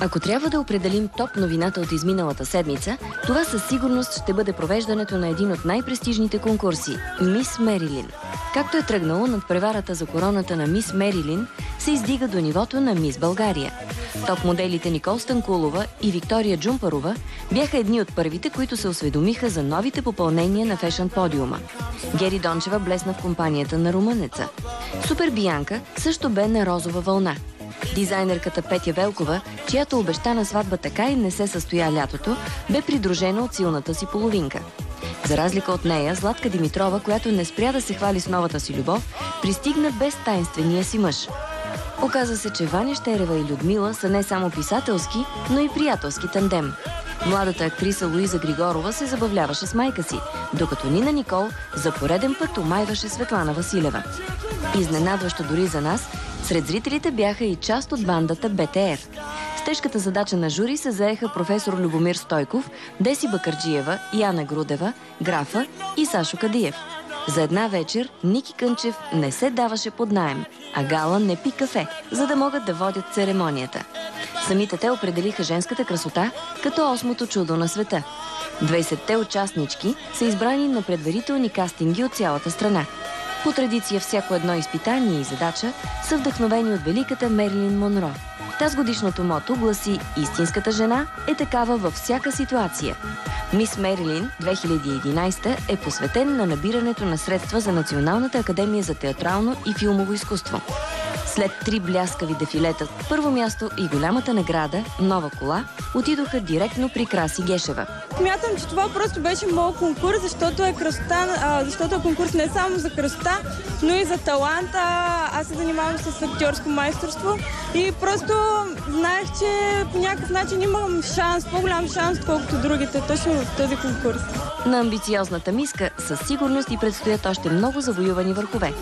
Ако трябва да определим топ новината от изминалата седмица, това със сигурност ще бъде провеждането на един от най-престижните конкурси – Мис Мерилин. Както е тръгнало, над преварата за короната на Мис Мерилин се издига до нивото на Мис България. Топ моделите Никол Станкулова и Виктория Джумпарова бяха едни от първите, които се осведомиха за новите попълнения на фешън подиума. Гери Дончева блесна в компанията на румънеца. Супер Бианка също бе на розова вълна. Дизайнерката Петя Велкова, чиято обещана сватба така и не се състоя лятото, бе придружена от силната си половинка. За разлика от нея, Златка Димитрова, която не спря да се хвали с новата си любов, пристигна без таинствения си мъж. Оказа се, че Ваня Щерева и Людмила са не само писателски, но и приятелски тандем. Младата актриса Луиза Григорова се забавляваше с майка си, докато Нина Никол за пореден път омайваше Светлана Василева. Изненадващо дори за нас, сред зрителите бяха и част от бандата БТР. С тежката задача на жури се заеха професор Любомир Стойков, Деси Бакърджиева, Яна Грудева, Графа и Сашо Кадиев. За една вечер Ники Кънчев не се даваше под наем, а Гала не пи кафе, за да могат да водят церемонията. Самите те определиха женската красота като осмото чудо на света. 20-те участнички са избрани на предварителни кастинги от цялата страна. По традиция всяко едно изпитание и задача са вдъхновени от великата Мерилин Монро. Тазгодишното мото гласи: истинската жена е такава във всяка ситуация. Мис Мерилин 2011 е посветен на набирането на средства за Националната академия за театрално и филмово изкуство. След 3 бляскави дефилета, първо място и голямата награда – нова кола, отидоха директно при Краси Гешева. Смятам, че това просто беше моят конкурс, защото е красота, защото е конкурс не само за красота, но и за таланта. Аз се занимавам с актьорско майсторство и просто знаех, че по някакъв начин имам шанс, по-голям шанс, отколкото другите, точно в този конкурс. На амбициозната миска със сигурност и предстоят още много завоювани върхове.